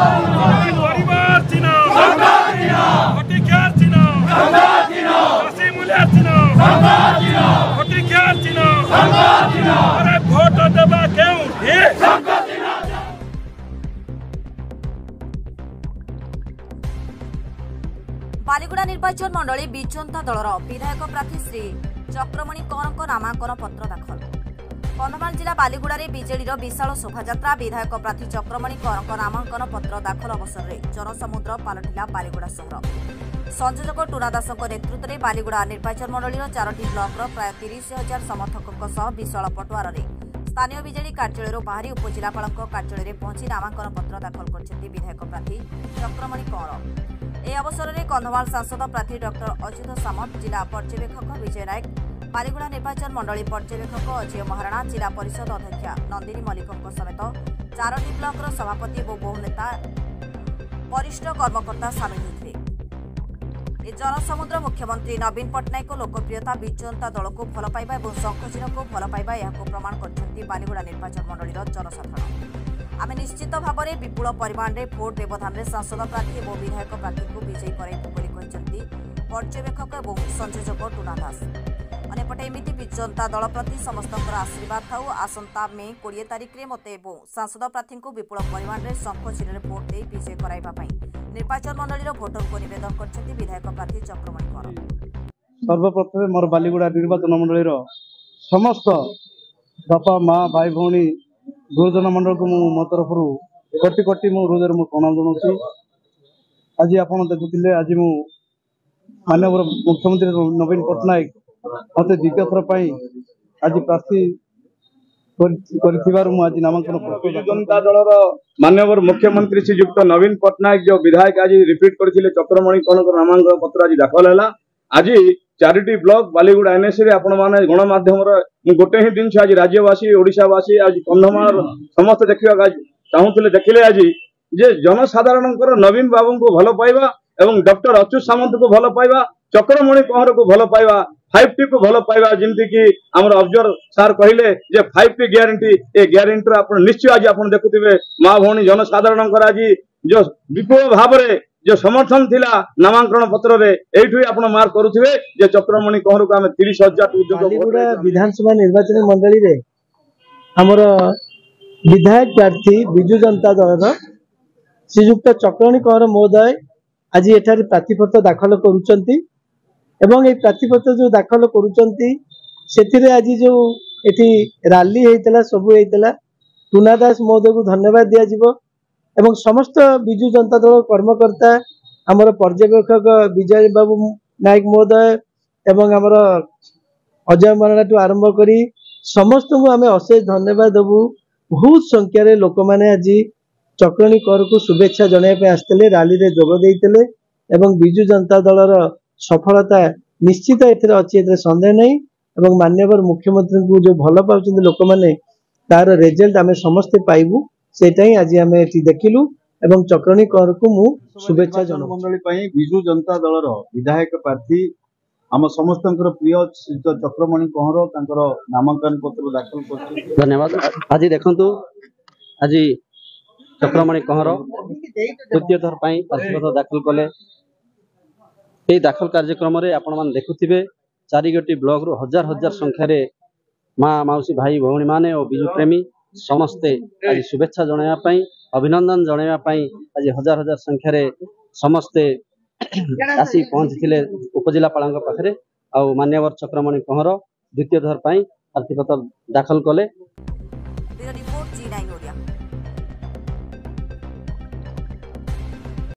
परिवार चिनो चिनो चिनो अरे भोट देवा क्यों बालीगुड़ा निर्वाचन मंडली विजंता दलर विधायक प्रार्थी श्री चक्रमणि कंवर नामांकन पत्र दाखल। कंधमाल जिला बालीगुड़ा बीजेडी विशाल शोभायात्रा विधायक प्रार्थी चक्रमणि कंवर नामांकन पत्र दाखल अवसर में जनसमुद्र पलटिला बालीगुड़ा सहर। संयोजक टुना दास नेतृत्व में बालीगुड़ा निर्वाचन मंडलीर 4टी ब्लॉक प्राय 30,000 समर्थकों विशाल पटुआर स्थानीय बीजेडी कार्यालय बाहरी उपजिलापाल कार्यालय में पहुंची नामांकन पत्र दाखल कर विधायक प्रार्थी चक्रमणि कंवर। ए अवसर में कंधमाल सांसद प्रार्थी डॉक्टर अच्युत सामंत, जिला पर्यवेक्षक विजय नायक, बालीगुड़ा निर्वाचन मंडली पर्यवेक्षक अजय महाराणा, जिला परिषद अध्यक्षा नंदिनी मल्लिकों समेत 4टी ब्लॉक सभापति और बहु नेता वरिष्ठ कर्मकर्ता सामिल होते। जनसमुद्र मुख्यमंत्री नवीन पट्टनायक लोकप्रियता विजंता दल को भल पाइबा और शंखचिन्ह को भल पाइबा यह प्रमाण कर बालीगुड़ा निर्वाचन मंडलीर जनसाधारण। आमे निश्चित भाव में विपुल परिमाण में भोट व्यवधान में सांसद प्रार्थी और विधायक प्रार्थी को विजयी कराइबु पर्यवेक्षक और संयोजक टुना दास। अंपटे एमती विजंता दल प्रति समस्त आशीर्वाद था। आसंता मे 20 तारिख में मते सांसद प्रार्थी को विपुल परिमाण में शंख चिन्ह भोट दे विजय कराइबा निर्वाचन मंडलीर भोटर को निवेदन कर विधायक प्रार्थी चक्रमणि कंवर। सर्वप्रथम मोर बालीगुड़ा निर्वाचन मंडलीर समस्त बापा माँ भाई भौणी गुरुजन मंडल को मो तरफ कोटि कोटि मो हृदय मु प्रणाम जनाऊँ। आज आप देखुले आज मु माननीय मुख्यमंत्री नवीन पट्टनायक मत द्वितीय थर आज प्रार्थी आज नामांकन जनता दल माननीय मुख्यमंत्री श्रीयुक्त नवीन पट्टनायक जो विधायक आज रिपीट करते चक्रमणि कंवर नामांकन पत्र आज दाखल है। आज 4टी ब्लॉक बालीगुड़ा एनएसी रे आपण माने गणमाध्यम गोटे ही दिन आज राज्यवासी ओडिशावासी आज कंधमाल समस्त देखा चाहूले देखिले आज जे जनसाधारण नवीन बाबू को भल पाइबा एवं डॉक्टर अच्युत सामंत को भल पाइबा चक्रमणि कंवर को भल पाइबा 5T को भल पाइबा जमती कि आमर ऑब्जर्व सार कहले जे 5T ग्यारंटी ए ग्यारंटी आप निश्चय आज आप देखुवे माँ भौणी जनसाधारण आज जो विपुल भाव में जो समर्थन थिला नामांकन पत्र रे एठु आपण मार्क करूथिबे जे चक्रमणि कंवर को हम 30,000 बालीगुड़ा विधानसभा निर्वाचन मंडली रे हमर विधायक प्रार्थी विजु जनता दल श्रीयुक्त चक्रमणि कंवर महोदय आज एठारे प्रार्थीपत्र दाखल करुचंती एवं ए प्रार्थीपत्र जो दाखल करुचंती सेथिरे आज जो एठी रैली हेतला सब हेतला टुना दास महोदय को धन्यवाद दिया जिवो एवं समस्त विजु जनता दल कर्मकर्ता आमर पर्यवेक्षक विजय बाबू नायक महोदय एवं आमर अजय महाराणा टू आरंभ करी समस्त को आम अशेष धन्यवाद देवु। बहुत संख्यार लोक मैंने आज चक्रमणि कंवर को शुभेच्छा जनाइबा आसते रैली रे जोग देइतले एवं विजु जनता दलर सफलता निश्चित एथिरे अछि एथिरे संदेह नहीं एवं माननीय मुख्यमंत्री को जो भल पाउछन लोक मैंने तार रिजल्ट आम समस्ते पाइबू सेटा ही आज आम एठी देखिलु एवं चक्रमणि कंवर को मु शुभेच्छा जनाऊ। मंडली पई विजु जनता दलर विधायक प्रार्थी आम समस्त प्रिय चक्रमणि कंवर तांकर नामांकन पत्र दाखल कर धन्यवाद। आज देखंतु आज चक्रमणि कंवर तृतीय थर प्रार्थीपत्र दाखल कले। ये दाखल कार्यक्रम रे आपण मान देखुथिबे 4 ब्लॉक रु हजार हजार संख्यार माँ मौसी भाई भौणी माने और बिजु प्रेमी समस्ते आज शुभेच्छा जनाइबा अभिनंदन जनाइबा आज हजार हजार संख्यार समस्ते आसी पहुंची उपजिलापाल पाखे आ मान्यवर चक्रमणि कंवर द्वितीय थर प्रार्थीपत्र दाखल कले।